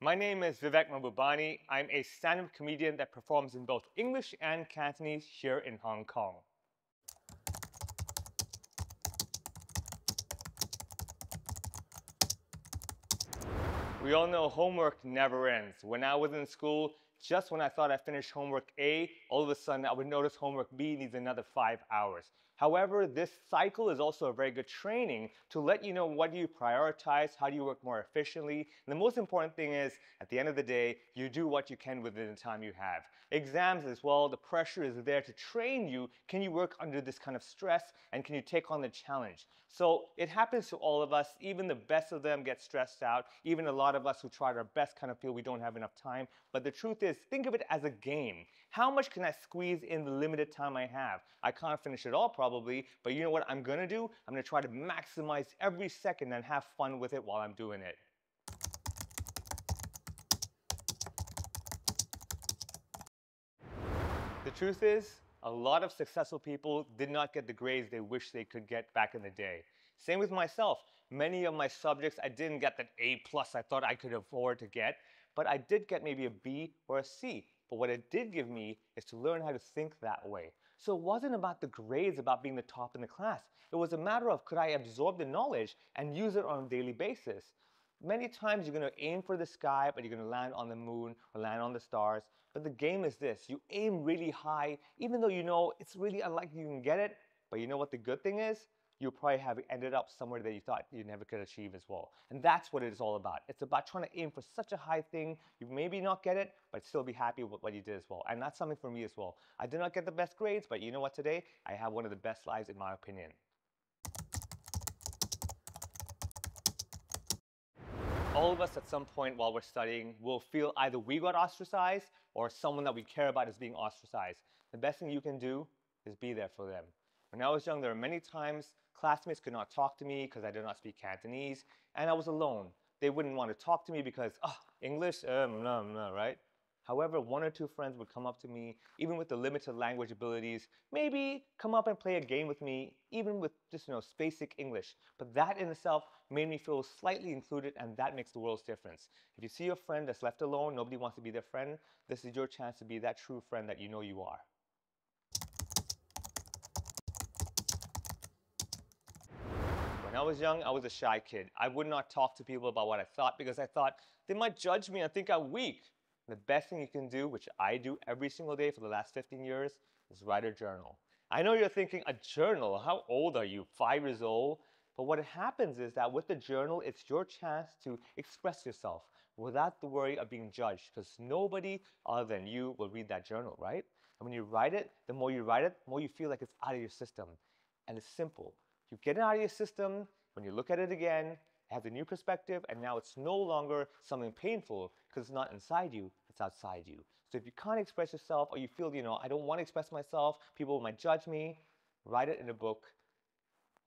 My name is Vivek Mahbubani. I'm a stand-up comedian that performs in both English and Cantonese here in Hong Kong. We all know homework never ends. When I was in school, just when I thought I finished homework A, all of a sudden I would notice homework B needs another 5 hours. However, this cycle is also a very good training to let you know what do you prioritize, how do you work more efficiently, and the most important thing is, at the end of the day, you do what you can within the time you have. Exams as well, the pressure is there to train you. Can you work under this kind of stress, and can you take on the challenge? So it happens to all of us. Even the best of them get stressed out. Even a lot of us who tried our best kind of feel we don't have enough time. But the truth is, think of it as a game. How much can I squeeze in the limited time I have? I can't finish it all probably, but you know what I'm gonna do? I'm gonna try to maximize every second and have fun with it while I'm doing it. The truth is, a lot of successful people did not get the grades they wish they could get back in the day. Same with myself. Many of my subjects, I didn't get that A plus I thought I could afford to get, but I did get maybe a B or a C. But what it did give me is to learn how to think that way. So it wasn't about the grades, about being the top in the class. It was a matter of could I absorb the knowledge and use it on a daily basis. Many times you're going to aim for the sky, but you're going to land on the moon or land on the stars. But the game is this. You aim really high, even though you know it's really unlikely you can get it. But you know what the good thing is? You probably have ended up somewhere that you thought you never could achieve as well. And that's what it is all about. It's about trying to aim for such a high thing. You maybe not get it, but still be happy with what you did as well. And that's something for me as well. I did not get the best grades, but you know what today? I have one of the best lives in my opinion. All of us at some point while we're studying will feel either we got ostracized or someone that we care about is being ostracized. The best thing you can do is be there for them. When I was young, there were many times classmates could not talk to me because I did not speak Cantonese, and I was alone. They wouldn't want to talk to me because, English, no, no, right? However, one or two friends would come up to me, even with the limited language abilities, maybe come up and play a game with me, even with just, basic English. But that in itself made me feel slightly included, and that makes the world's difference. If you see a friend that's left alone, nobody wants to be their friend, this is your chance to be that true friend that you know you are. When I was young, I was a shy kid. I would not talk to people about what I thought because I thought they might judge me and think I'm weak. The best thing you can do, which I do every single day for the last 15 years, is write a journal. I know you're thinking, a journal? How old are you? 5 years old? But what happens is that with the journal, it's your chance to express yourself without the worry of being judged because nobody other than you will read that journal, right? And when you write it, the more you write it, the more you feel like it's out of your system. And it's simple. You get it out of your system, when you look at it again, it has a new perspective, and now it's no longer something painful because it's not inside you, it's outside you. So if you can't express yourself or you feel, I don't want to express myself, people might judge me, write it in a book.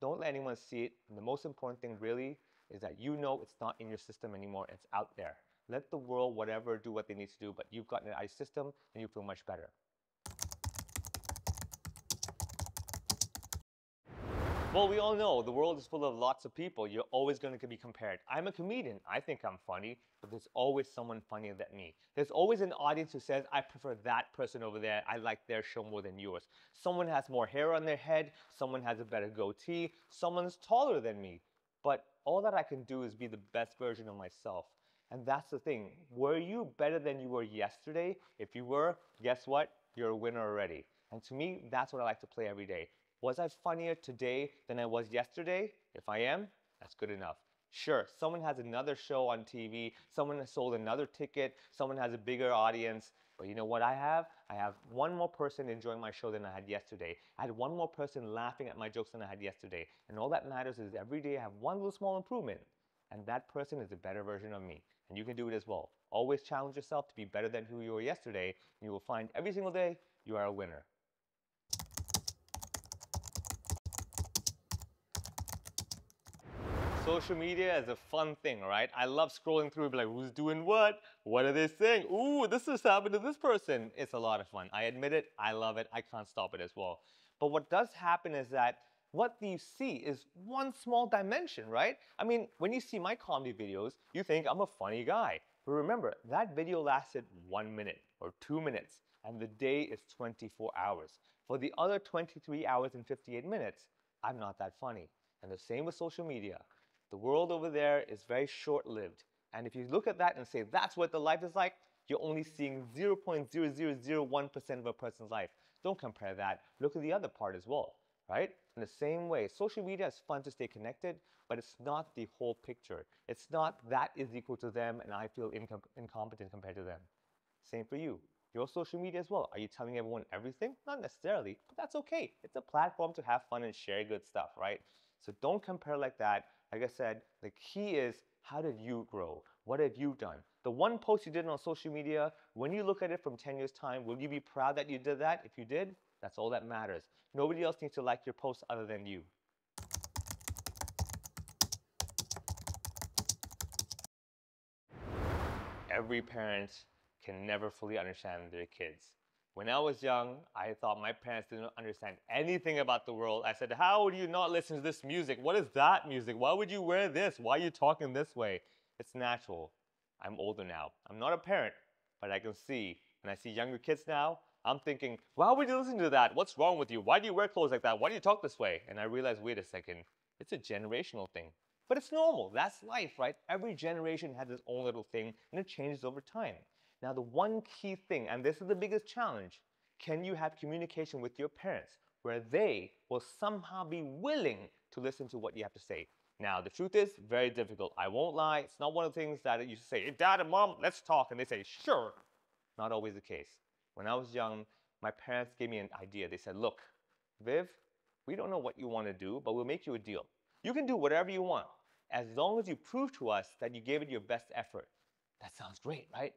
Don't let anyone see it. And the most important thing really is that you know it's not in your system anymore, it's out there. Let the world, whatever, do what they need to do, but you've gotten it out of your system and you feel much better. Well, we all know the world is full of lots of people. You're always going to be compared. I'm a comedian. I think I'm funny, but there's always someone funnier than me. There's always an audience who says, I prefer that person over there. I like their show more than yours. Someone has more hair on their head. Someone has a better goatee. Someone's taller than me. But all that I can do is be the best version of myself. And that's the thing. Were you better than you were yesterday? If you were, guess what? You're a winner already. And to me, that's what I like to play every day. Was I funnier today than I was yesterday? If I am, that's good enough. Sure, someone has another show on TV, someone has sold another ticket, someone has a bigger audience, but you know what I have? I have one more person enjoying my show than I had yesterday. I had one more person laughing at my jokes than I had yesterday. And all that matters is every day I have one little small improvement. And that person is a better version of me. And you can do it as well. Always challenge yourself to be better than who you were yesterday, and you will find every single day you are a winner. Social media is a fun thing, right? I love scrolling through and be like, who's doing what? What are they saying? Ooh, this has happened to this person. It's a lot of fun. I admit it. I love it. I can't stop it as well. But what does happen is that what you see is one small dimension, right? I mean, when you see my comedy videos, you think I'm a funny guy. But remember, that video lasted 1 minute or 2 minutes, and the day is 24 hours. For the other 23 hours and 58 minutes, I'm not that funny. And the same with social media. The world over there is very short-lived. And if you look at that and say, that's what the life is like, you're only seeing 0.0001% of a person's life. Don't compare that. Look at the other part as well, right? In the same way, social media is fun to stay connected, but it's not the whole picture. It's not that is equal to them and I feel incompetent compared to them. Same for you. Your social media as well. Are you telling everyone everything? Not necessarily, but that's okay. It's a platform to have fun and share good stuff, right? So don't compare like that. Like I said, the key is, how did you grow? What have you done? The one post you did on social media, when you look at it from 10 years' time, will you be proud that you did that? If you did, that's all that matters. Nobody else needs to like your post other than you. Every parent can never fully understand their kids. When I was young, I thought my parents didn't understand anything about the world. I said, how would you not listen to this music? What is that music? Why would you wear this? Why are you talking this way? It's natural. I'm older now. I'm not a parent, but I can see. When I see younger kids now, I'm thinking, why would you listen to that? What's wrong with you? Why do you wear clothes like that? Why do you talk this way? And I realized, wait a second, it's a generational thing. But it's normal. That's life, right? Every generation has its own little thing, and it changes over time. Now, the one key thing, and this is the biggest challenge, can you have communication with your parents where they will somehow be willing to listen to what you have to say? Now, the truth is very difficult. I won't lie. It's not one of the things that you say, hey, Dad and Mom, let's talk. And they say, sure. Not always the case. When I was young, my parents gave me an idea. They said, look, Viv, we don't know what you want to do, but we'll make you a deal. You can do whatever you want, as long as you prove to us that you gave it your best effort. That sounds great, right?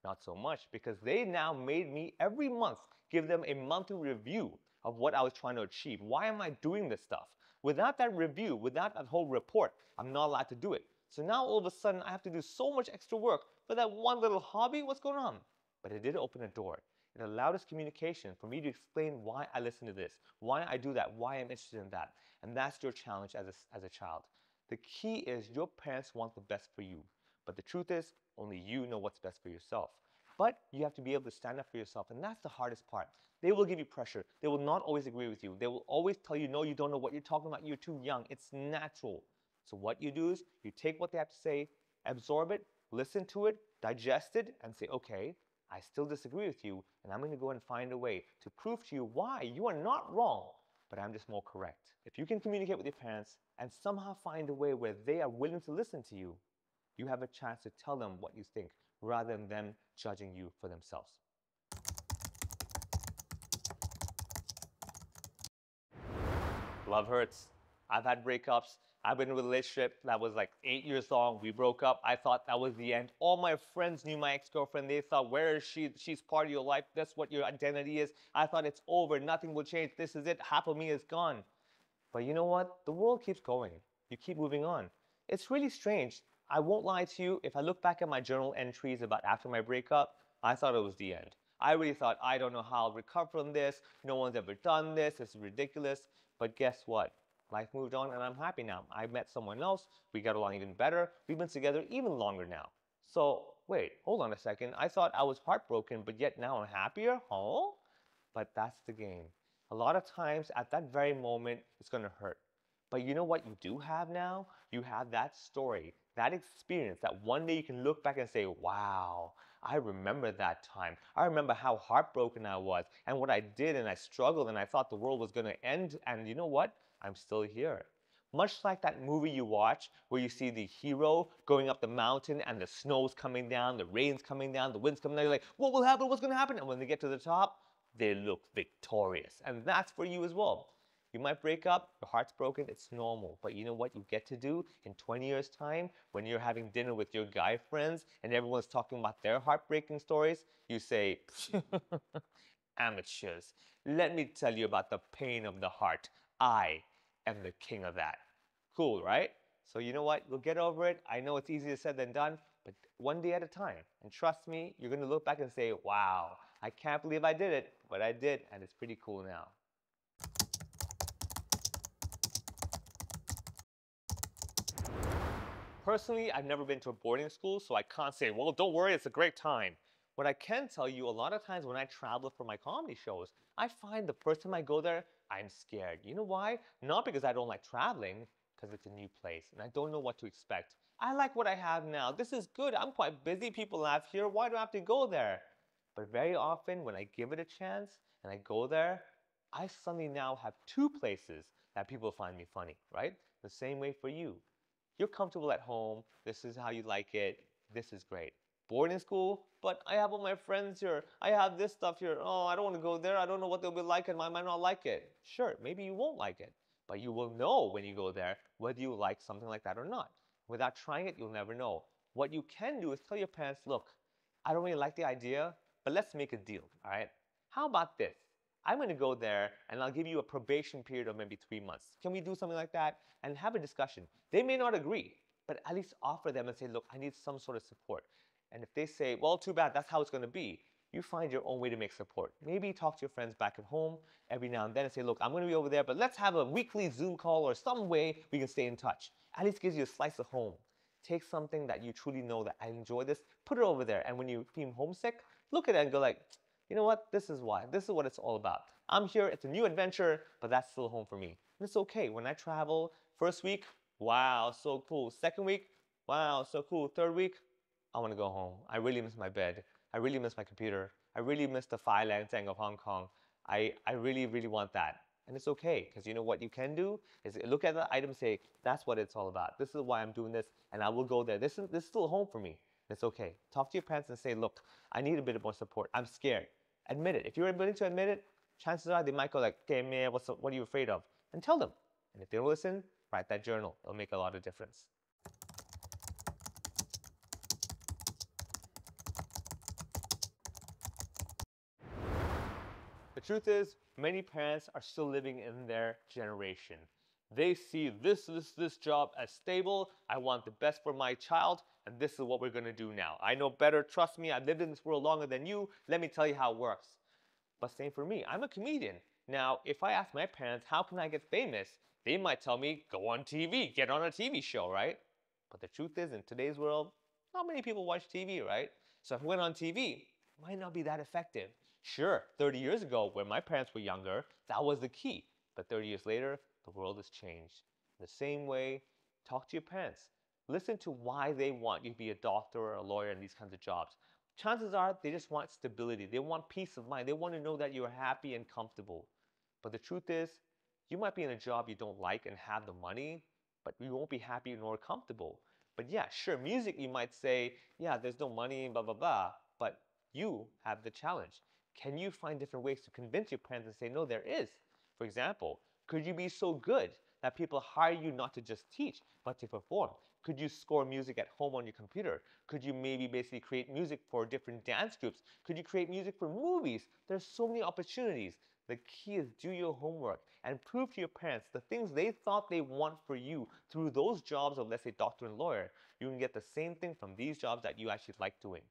Not so much, because they now made me every month give them a monthly review of what I was trying to achieve. Why am I doing this stuff? Without that review, without that whole report, I'm not allowed to do it. So now all of a sudden I have to do so much extra work for that one little hobby. What's going on? But it did open a door. It allowed us communication for me to explain why I listen to this, why I do that, why I'm interested in that. And that's your challenge as a child. The key is your parents want the best for you. But the truth is, only you know what's best for yourself. But you have to be able to stand up for yourself, and that's the hardest part. They will give you pressure. They will not always agree with you. They will always tell you, no, you don't know what you're talking about. You're too young. It's natural. So what you do is you take what they have to say, absorb it, listen to it, digest it, and say, okay, I still disagree with you, and I'm going to go and find a way to prove to you why you are not wrong, but I'm just more correct. If you can communicate with your parents and somehow find a way where they are willing to listen to you, you have a chance to tell them what you think rather than them judging you for themselves. Love hurts. I've had breakups. I've been in a relationship that was like 8 years long. We broke up. I thought that was the end. All my friends knew my ex-girlfriend. They thought, where is she? She's part of your life. That's what your identity is. I thought it's over. Nothing will change. This is it. Half of me is gone. But you know what? The world keeps going. You keep moving on. It's really strange. I won't lie to you. If I look back at my journal entries about after my breakup, I thought it was the end. I really thought, I don't know how I'll recover from this. No one's ever done this. It's ridiculous. But guess what? Life moved on and I'm happy now. I met someone else. We got along even better. We've been together even longer now. So wait, hold on a second. I thought I was heartbroken, but yet now I'm happier? Huh? But that's the game. A lot of times at that very moment, it's going to hurt. But you know what you do have now? You have that story, that experience that one day you can look back and say, wow, I remember that time. I remember how heartbroken I was and what I did, and I struggled and I thought the world was going to end. And you know what? I'm still here. Much like that movie you watch where you see the hero going up the mountain and the snow's coming down, the rain's coming down, the wind's coming down. You're like, what will happen? What's going to happen? And when they get to the top, they look victorious. And that's for you as well. You might break up, your heart's broken, it's normal. But you know what you get to do in 20 years' time when you're having dinner with your guy friends and everyone's talking about their heartbreaking stories? You say, amateurs, let me tell you about the pain of the heart. I am the king of that. Cool, right? So you know what? We'll get over it. I know it's easier said than done, but one day at a time. And trust me, you're going to look back and say, wow, I can't believe I did it, but I did, and it's pretty cool now. Personally, I've never been to a boarding school, so I can't say, well, don't worry, it's a great time. What I can tell you, a lot of times when I travel for my comedy shows, I find the first time I go there, I'm scared. You know why? Not because I don't like traveling, because it's a new place and I don't know what to expect. I like what I have now. This is good. I'm quite busy. People laugh here. Why do I have to go there? But very often when I give it a chance and I go there, I suddenly now have two places that people find me funny, right? The same way for you. You're comfortable at home. This is how you like it. This is great. Boarding school, but I have all my friends here. I have this stuff here. Oh, I don't want to go there. I don't know what they'll be like and I might not like it. Sure, maybe you won't like it, but you will know when you go there whether you like something like that or not. Without trying it, you'll never know. What you can do is tell your parents, look, I don't really like the idea, but let's make a deal, all right? How about this? I'm going to go there and I'll give you a probation period of maybe 3 months. Can we do something like that? And have a discussion. They may not agree, but at least offer them and say, look, I need some sort of support. And if they say, well, too bad, that's how it's going to be, you find your own way to make support. Maybe talk to your friends back at home every now and then and say, look, I'm going to be over there, but let's have a weekly Zoom call or some way we can stay in touch. At least gives you a slice of home. Take something that you truly know that I enjoy this, put it over there. And when you feel homesick, look at it and go like, you know what? This is why. This is what it's all about. I'm here. It's a new adventure, but that's still home for me. And it's okay. When I travel, first week, wow, so cool. Second week, wow, so cool. Third week, I want to go home. I really miss my bed. I really miss my computer. I really miss the Phi Lang Zhang of Hong Kong. I really, really want that. And it's okay, because you know what you can do is look at the item and say, that's what it's all about. This is why I'm doing this, and I will go there. This is still home for me. It's okay. Talk to your parents and say, look, I need a bit more support. I'm scared. Admit it. If you're willing to admit it, chances are they might go like, okay, man, what are you afraid of? And tell them. And if they don't listen, write that journal. It'll make a lot of difference. The truth is, many parents are still living in their generation. They see this job as stable. I want the best for my child, and this is what we're going to do now. I know better. Trust me. I've lived in this world longer than you. Let me tell you how it works. But same for me. I'm a comedian. Now, if I ask my parents, how can I get famous? They might tell me, go on TV, get on a TV show, right? But the truth is, in today's world, not many people watch TV, right? So if I went on TV, it might not be that effective. Sure, 30 years ago, when my parents were younger, that was the key. But 30 years later, the world has changed. In the same way, talk to your parents. Listen to why they want you to be a doctor or a lawyer in these kinds of jobs. Chances are they just want stability. They want peace of mind. They want to know that you're happy and comfortable. But the truth is, you might be in a job you don't like and have the money, but you won't be happy nor comfortable. But yeah, sure, music you might say, yeah, there's no money, blah, blah, blah. But you have the challenge. Can you find different ways to convince your parents and say, no, there is? For example, could you be so good that people hire you not to just teach, but to perform? Could you score music at home on your computer? Could you maybe basically create music for different dance groups? Could you create music for movies? There's so many opportunities. The key is do your homework and prove to your parents the things they thought they want for you through those jobs of, let's say, doctor and lawyer. You can get the same thing from these jobs that you actually like doing.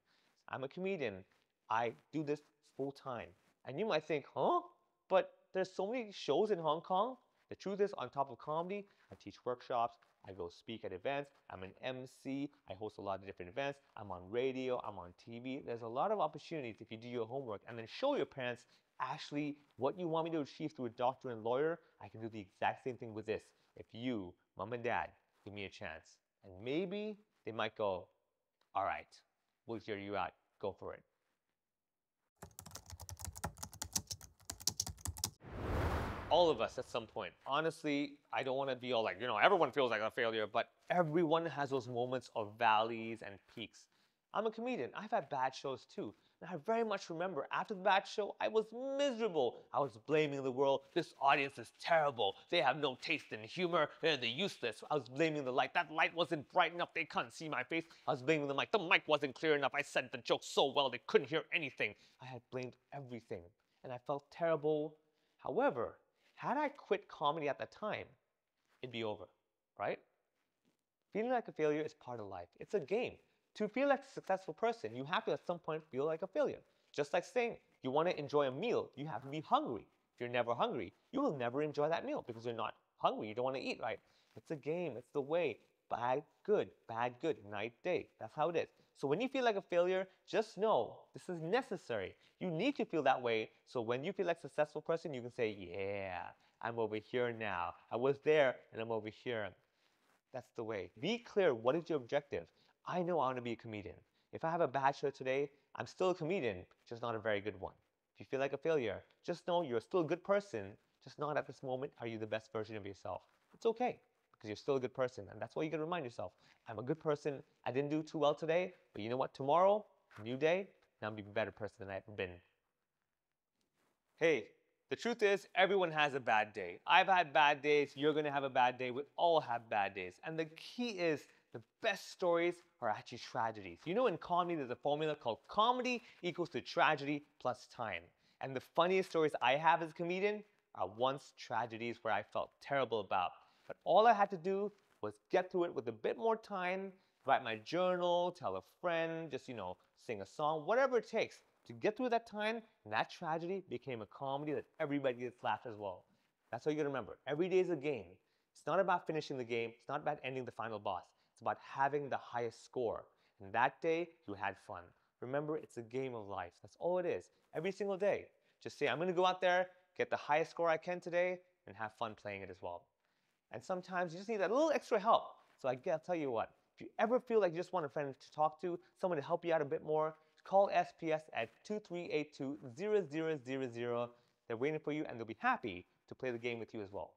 I'm a comedian. I do this full time. And you might think, huh? But there's so many shows in Hong Kong. The truth is, on top of comedy, I teach workshops, I go speak at events, I'm an MC, I host a lot of different events, I'm on radio, I'm on TV. There's a lot of opportunities if you do your homework and then show your parents, actually, what you want me to achieve through a doctor and lawyer, I can do the exact same thing with this. If you, mom and dad, give me a chance. And maybe they might go, all right, we'll hear you out, go for it. All of us at some point. Honestly, I don't want to be all like, everyone feels like a failure, but everyone has those moments of valleys and peaks. I'm a comedian. I've had bad shows too. And I very much remember after the bad show, I was miserable. I was blaming the world. This audience is terrible. They have no taste in humor. They're useless. I was blaming the light. That light wasn't bright enough. They couldn't see my face. I was blaming the mic. The mic wasn't clear enough. I said the joke so well they couldn't hear anything. I had blamed everything. And I felt terrible. However, had I quit comedy at that time, it'd be over, right? Feeling like a failure is part of life. It's a game. To feel like a successful person, you have to at some point feel like a failure. Just like saying you want to enjoy a meal, you have to be hungry. If you're never hungry, you will never enjoy that meal because you're not hungry. You don't want to eat, right? It's a game. It's the way. bad, good, night, day. That's how it is. So when you feel like a failure, just know this is necessary. You need to feel that way so when you feel like a successful person, you can say, yeah, I'm over here now. I was there and I'm over here. That's the way. Be clear, what is your objective? I know I want to be a comedian. If I have a bad show today, I'm still a comedian, just not a very good one. If you feel like a failure, just know you're still a good person, just not at this moment are you the best version of yourself. It's okay, because you're still a good person, and that's why you gotta remind yourself, I'm a good person, I didn't do too well today, but you know what, tomorrow, new day, now I'm gonna be a better person than I've ever been. Hey, the truth is, everyone has a bad day. I've had bad days, you're gonna have a bad day, we all have bad days. And the key is, the best stories are actually tragedies. You know, in comedy, there's a formula called comedy equals to tragedy plus time. And the funniest stories I have as a comedian are once tragedies where I felt terrible about. But all I had to do was get through it with a bit more time, write my journal, tell a friend, just, sing a song, whatever it takes to get through that time, and that tragedy became a comedy that everybody gets laughed as well. That's what you gotta remember. Every day is a game. It's not about finishing the game. It's not about ending the final boss. It's about having the highest score. And that day, you had fun. Remember, it's a game of life. That's all it is. Every single day. Just say, I'm gonna go out there, get the highest score I can today, and have fun playing it as well. And sometimes you just need that little extra help. So I'll tell you what, if you ever feel like you just want a friend to talk to, someone to help you out a bit more, call SPS at 2382-0000. They're waiting for you and they'll be happy to play the game with you as well.